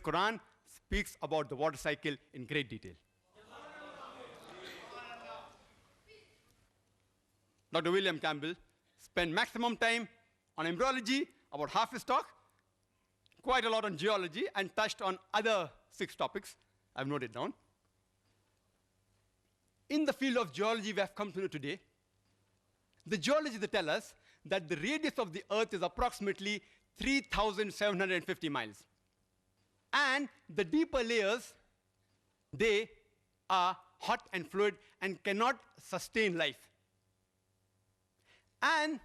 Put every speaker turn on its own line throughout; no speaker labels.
Quran speaks about the water cycle in great detail. Dr. William Campbell spent maximum time on embryology, about half his talk, quite a lot on geology, and touched on other 6 topics. I've noted down. In the field of geology we have come to know today, the geologists tell us that the radius of the Earth is approximately 3,750 miles. And the deeper layers, they are hot and fluid and cannot sustain life. And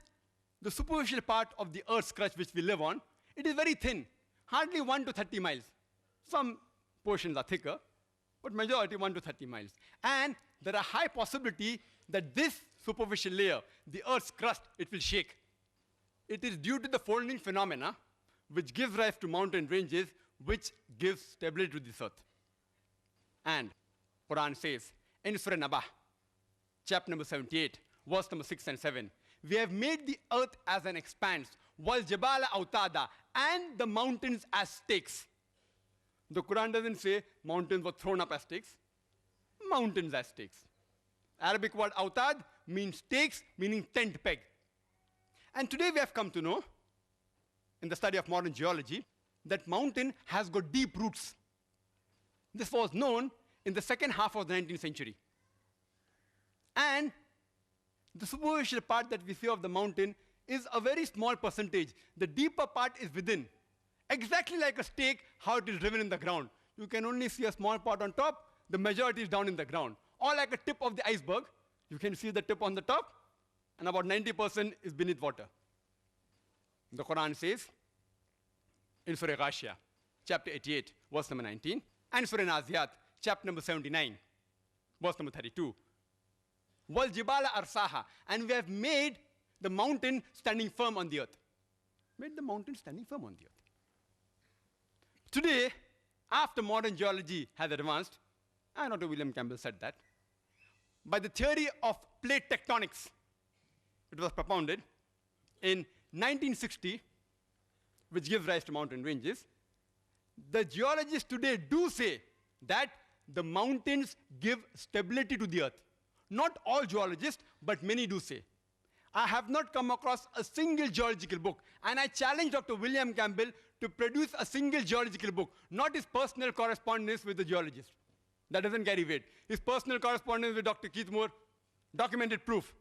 the superficial part of the Earth's crust which we live on, it is very thin, hardly 1 to 30 miles. Some portions are thicker, but majority 1 to 30 miles. And there are high possibility that this superficial layer, the Earth's crust, it will shake. It is due to the folding phenomena which gives rise to mountain ranges, which gives stability to this Earth. And Quran says in Surah Naba, chapter number 78, verse number 6 and 7, we have made the earth as an expanse, wal jabala autada, and the mountains as stakes. The Quran doesn't say mountains were thrown up as stakes. Mountains as stakes. Arabic word autad means stakes, meaning tent peg. And today we have come to know, in the study of modern geology, that mountain has got deep roots. This was known in the second half of the 19th century. And the superficial part that we see of the mountain is a very small percentage. The deeper part is within. Exactly like a stake, how it is driven in the ground. You can only see a small part on top, the majority is down in the ground. Or like a tip of the iceberg, you can see the tip on the top, and about 90% is beneath water. The Quran says, in Surah Ghashiyah, chapter 88, verse number 19, and Surah Naziyat, chapter number 79, verse number 32, wal jibala arsaha, and we have made the mountain standing firm on the earth. Made the mountain standing firm on the earth. Today, after modern geology has advanced, and Dr. William Campbell said that, by the theory of plate tectonics, it was propounded in 1960, which gives rise to mountain ranges. The geologists today do say that the mountains give stability to the earth. Not all geologists, but many do say. I have not come across a single geological book, and I challenge Dr. William Campbell to produce a single geological book, not his personal correspondence with the geologist. That doesn't carry weight. His personal correspondence with Dr. Keith Moore, documented proof.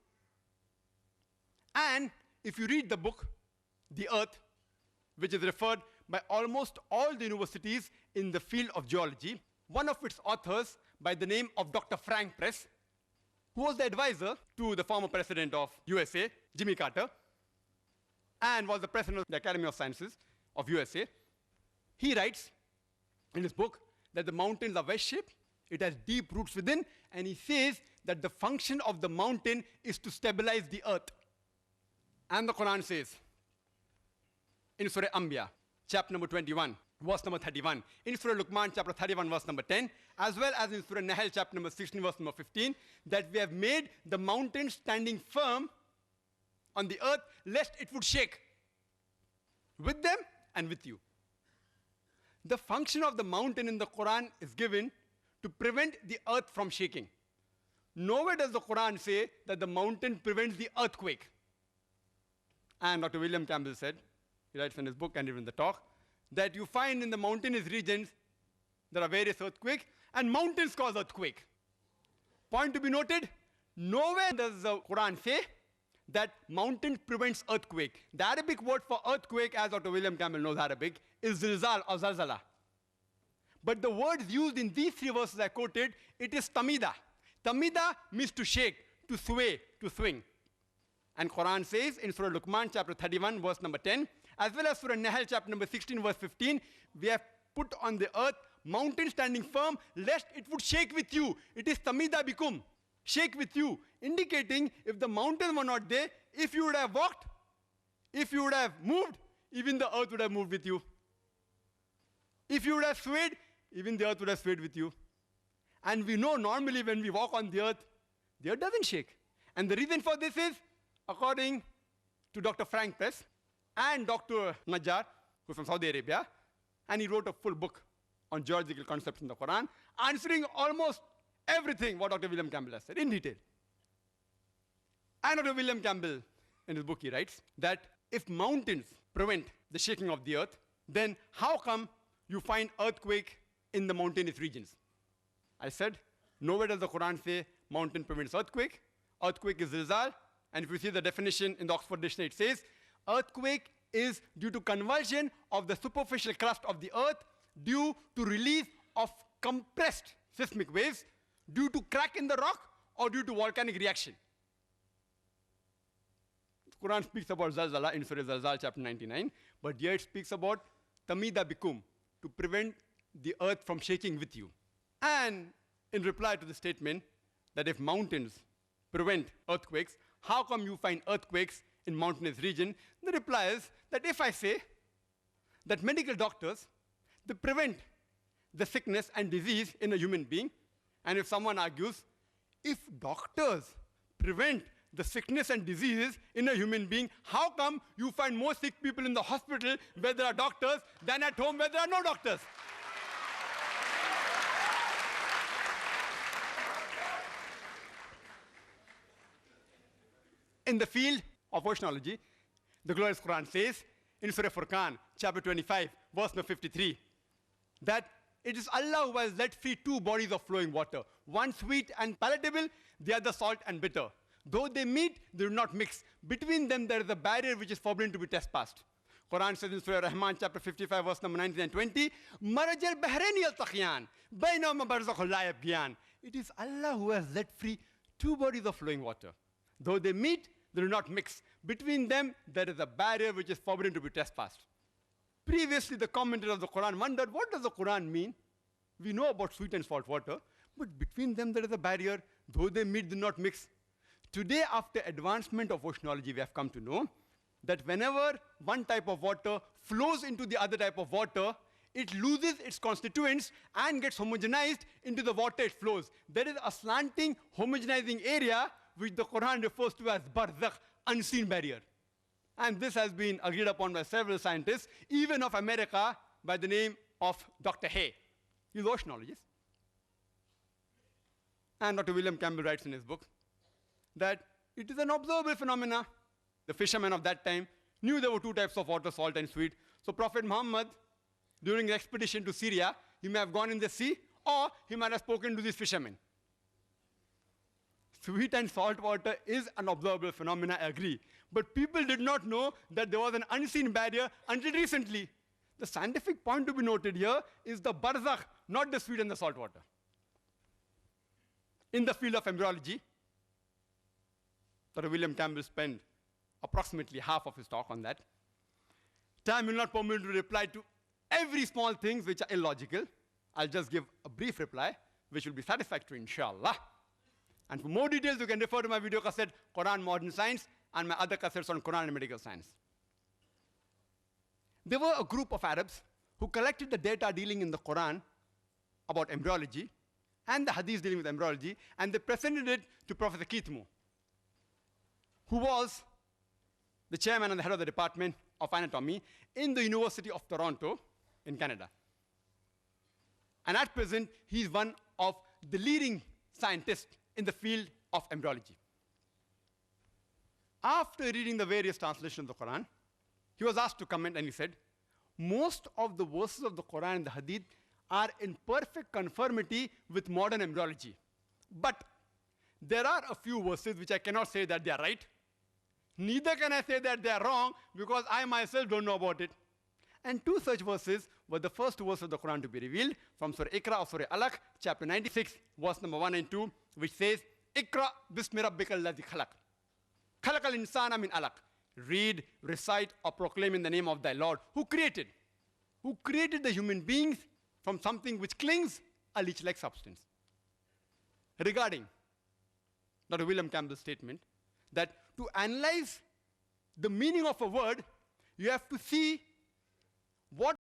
And if you read the book, The Earth, which is referred by almost all the universities in the field of geology, one of its authors by the name of Dr. Frank Press, who was the advisor to the former president of USA, Jimmy Carter, and was the president of the Academy of Sciences of USA. He writes in his book that the mountains are wedge-shaped, it has deep roots within, and he says that the function of the mountain is to stabilize the earth. And the Quran says, in Surah Anbiya, chapter number 21, verse number 31, in Surah Luqman, chapter 31, verse number 10, as well as in Surah Nahl, chapter number 16, verse number 15, that we have made the mountain standing firm on the earth, lest it would shake with them and with you. The function of the mountain in the Quran is given to prevent the earth from shaking. Nowhere does the Quran say that the mountain prevents the earthquake. And Dr. William Campbell said, he writes in his book and even in the talk, that you find in the mountainous regions, there are various earthquakes, and mountains cause earthquake. Point to be noted, nowhere does the Quran say that mountain prevents earthquake. The Arabic word for earthquake, as Dr. William Campbell knows Arabic, is zilzal or zalzala. But the words used in these 3 verses I quoted, it is tamida. Tamida means to shake, to sway, to swing. And Quran says in Surah Luqman, chapter 31, verse number 10, as well as Surah Nahl, chapter number 16, verse 15, we have put on the earth mountain standing firm, lest it would shake with you. It is tamida bikum, shake with you, indicating if the mountains were not there, if you would have walked, if you would have moved, even the earth would have moved with you. If you would have swayed, even the earth would have swayed with you. And we know normally when we walk on the earth doesn't shake. And the reason for this is, according to Dr. Frank Press and Dr. Najjar, who's from Saudi Arabia, and he wrote a full book on geological concepts in the Quran, answering almost everything what Dr. William Campbell has said in detail. And Dr. William Campbell, in his book, he writes that if mountains prevent the shaking of the earth, then how come you find earthquake in the mountainous regions? I said, nowhere does the Quran say mountain prevents earthquake. Earthquake is zilzal. And if you see the definition in the Oxford Dictionary, it says, earthquake is due to convulsion of the superficial crust of the earth due to release of compressed seismic waves due to crack in the rock or due to volcanic reaction. The Quran speaks about zalzala in Surah Zalzal, chapter 99, but here it speaks about tamida bikum, to prevent the earth from shaking with you. And in reply to the statement that if mountains prevent earthquakes, how come you find earthquakes in mountainous region? The reply is that if I say that medical doctors, they prevent the sickness and disease in a human being, and if someone argues, if doctors prevent the sickness and diseases in a human being, how come you find more sick people in the hospital where there are doctors than at home where there are no doctors? In the field of oceanology, the glorious Quran says in Surah Furqan, chapter 25, verse number 53, that it is Allah who has let free two bodies of flowing water, one sweet and palatable, the other salt and bitter. Though they meet, they do not mix. Between them there is a barrier which is forbidden to be trespassed. Quran says in Surah Rahman, chapter 55, verse number 19 and 20, Maraj al-Bahraini al-Taqiyan, baynahuma barzakhun la yabghiyan. It is Allah who has let free two bodies of flowing water. Though they meet, they do not mix. Between them, there is a barrier which is forbidden to be trespassed. Previously, the commentator of the Quran wondered, what does the Quran mean? We know about sweet and salt water, but between them there is a barrier. Though they meet, they do not mix. Today, after advancement of oceanology, we have come to know that whenever one type of water flows into the other type of water, it loses its constituents and gets homogenized into the water it flows. There is a slanting, homogenizing area which the Quran refers to as barzakh, unseen barrier. And this has been agreed upon by several scientists, even of America, by the name of Dr. Hay. He's an oceanologist. And Dr. William Campbell writes in his book that it is an observable phenomena. The fishermen of that time knew there were two types of water, salt and sweet. So Prophet Muhammad, during the expedition to Syria, he may have gone in the sea, or he might have spoken to these fishermen. Sweet and salt water is an observable phenomena, I agree. But people did not know that there was an unseen barrier until recently. The scientific point to be noted here is the barzakh, not the sweet and the salt water. In the field of embryology, Dr. William Campbell spent approximately half of his talk on that. Time will not permit me to reply to every small thing which are illogical. I'll just give a brief reply, which will be satisfactory, inshallah. And for more details, you can refer to my video cassette, Quran Modern Science, and my other cassettes on Quran and medical science. There were a group of Arabs who collected the data dealing in the Quran about embryology and the hadiths dealing with embryology, and they presented it to Professor Keithmo, who was the chairman and the head of the Department of Anatomy in the University of Toronto in Canada. And at present, he's one of the leading scientists in the field of embryology. After reading the various translations of the Quran, he was asked to comment, and he said, most of the verses of the Quran and the Hadith are in perfect conformity with modern embryology. But there are a few verses which I cannot say that they are right. Neither can I say that they are wrong, because I myself don't know about it. And two such verses were the first two verses of the Quran to be revealed from Surah Iqra or Surah Alaq, chapter 96, verse number 1 and 2, which says, Iqra bismi rabbika alladhi khalaq. Khalaqal insana min alaq. Read, recite, or proclaim in the name of thy Lord, who created the human beings from something which clings, a leech-like substance. Regarding Dr. William Campbell's statement that to analyze the meaning of a word, you have to see